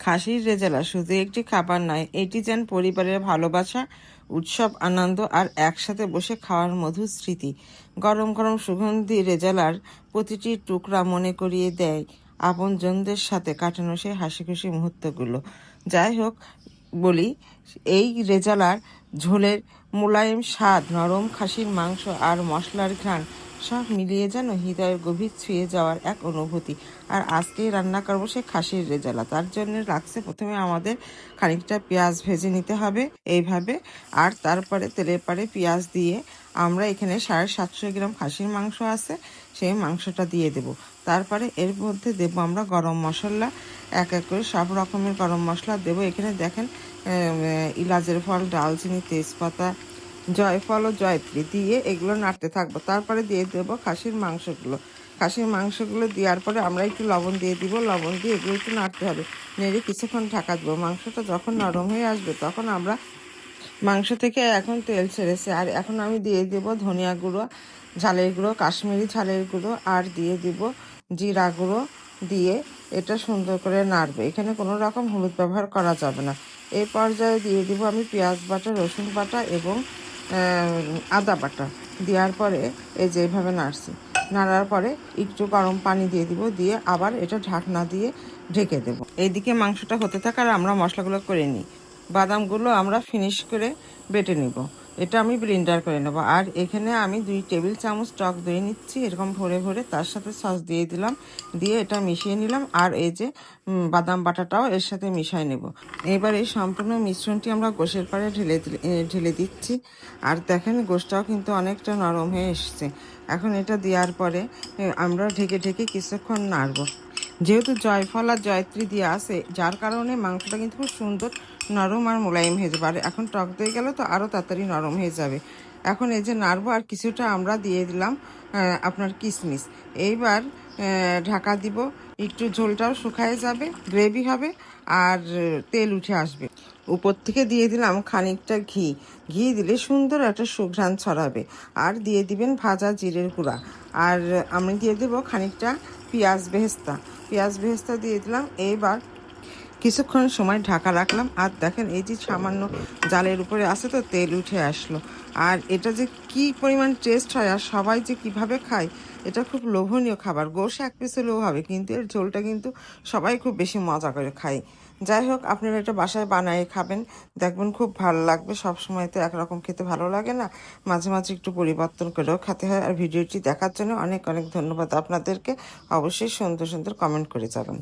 খাসির রেজালা শুধু একটি খাবার নয়, এটি যেন পরিবারের ভালোবাসা, উৎসব, আনন্দ আর একসাথে বসে খাওয়ার মধুর স্মৃতি। গরম গরম সুগন্ধি রেজালার প্রতিটি টুকরা মনে করিয়ে দেয় আপনজনদের সাথে কাটানো সেই হাসি খুশি মুহূর্তগুলো। যাই হোক, বলি, এই রেজালার ঝোলের মোলায়েম স্বাদ, নরম খাসির মাংস আর মশলার ঘ্রাণ সব মিলিয়ে যেন হৃদয়ের গভীর ছুঁয়ে যাওয়ার এক অনুভূতি। আর আজকেই রান্না করবো সে খাসির রেজালা। তার জন্য লাগছে প্রথমে আমাদের খানিকটা পেঁয়াজ ভেজে নিতে হবে এইভাবে, আর তারপরে তেলের পারে পেঁয়াজ দিয়ে আমরা এখানে 750 গ্রাম খাসির মাংস আছে, সেই মাংসটা দিয়ে দেব। তারপরে এর মধ্যে দেব আমরা গরম মশলা, এক এক করে সব রকমের গরম মশলা দেব। এখানে দেখেন ইলাচের ফল, দালচিনি, তেজপাতা, জয়ফল ও জয়ত্রী দিয়ে এগুলো নাড়তে থাকবো। তারপরে দিয়ে দেবো খাসির মাংসগুলো দেওয়ার পরে আমরা একটু লবণ দিয়ে দিব। লবণ দিয়ে এগুলো একটু নাড়তে হবে, নেড়ে কিছুক্ষণ ঢাকা দেবো। মাংসটা যখন নরম হয়ে আসবে তখন আমরা মাংস থেকে এখন তেল ছেড়েছে, আর এখন আমি দিয়ে দেব ধনিয়া গুঁড়ো, ঝালের গুঁড়ো, কাশ্মীরি ঝালের গুঁড়ো, আর দিয়ে দিব জিরা গুঁড়ো। দিয়ে এটা সুন্দর করে নাড়বে। এখানে কোনো রকম হলুদ ব্যবহার করা যাবে না। এই পর্যায়ে দিয়ে দিব আমি পেঁয়াজ বাটা, রসুন বাটা এবং আদা বাটা। দেওয়ার পরে এই যে এইভাবে নাড়ছি, নাড়ার পরে একটু গরম পানি দিয়ে দিব, দিয়ে আবার এটা ঢাকনা দিয়ে ঢেকে দেব। এইদিকে মাংসটা হতে থাকার আমরা মশলাগুলো করে নিই। বাদামগুলো আমরা ফিনিশ করে বেটে নিব, এটা আমি ব্লেন্ডার করে নেব। আর এখানে আমি 2 টেবিল চামচ টক দই নিচ্ছি, এরকম ভরে ভরে, তার সাথে সস দিয়ে দিলাম, দিয়ে এটা মিশিয়ে নিলাম। আর এই যে বাদাম বাটাটাও এর সাথে মিশিয়ে নেব। এবার এই সম্পূর্ণ মিশ্রণটি আমরা গোশের পাড়ে ঢেলে দিচ্ছি। আর দেখেন গোশটাও কিন্তু অনেকটা নরম হয়ে এসছে। এখন এটা দেওয়ার পরে আমরা ঢেকে ঢেকে কিছুক্ষণ নাড়ব। যেহেতু জয়ফল আর জয়ত্রী দিয়ে আছে, যার কারণে মাংসটা কিন্তু খুব সুন্দর নরম আর মোলায়েম হয়ে যাবে। আর এখন টক দই গেলে তো আরও তাড়াতাড়ি নরম হয়ে যাবে। এখন এই যে নাড়বো, আর কিছুটা আমরা দিয়ে দিলাম আপনার কিশমিশ। এইবার ঢাকা দিব, একটু ঝোলটাও শুকায় যাবে, গ্রেভি হবে আর তেল উঠে আসবে। উপর থেকে দিয়ে দিলাম খানিকটা ঘি দিলে সুন্দর একটা সুঘ্রাণ ছড়াবে। আর দিয়ে দিবেন ভাজা জিরের গুঁড়া, আর আমি দিয়ে দেবো খানিকটা পেঁয়াজ বেরেস্তা দিয়ে দিলাম। এইবার কিছুক্ষণ সময় ঢাকা রাখলাম। আর দেখেন এই যে সামান্য জালের উপরে আসে তো তেল উঠে আসলো। আর এটা যে কি পরিমাণ টেস্ট হয়, আর সবাই যে কিভাবে খায়, এটা খুব লোভনীয় খাবার। গোশ এক পিস হলেও হবে, কিন্তু এর ঝোলটা কিন্তু সবাই খুব বেশি মজা করে খায়। যাই হোক, আপনারা এটা বাসায় বানিয়ে খাবেন, দেখবেন খুব ভালো লাগবে। সব সময় তো একরকম খেতে ভালো লাগে না, মাঝে মাঝে একটু পরিবর্তন করেও খেতে হয়। আর ভিডিওটি দেখার জন্য অনেক অনেক ধন্যবাদ আপনাদেরকে। অবশ্যই সুন্দর সুন্দর কমেন্ট করে যাবেন।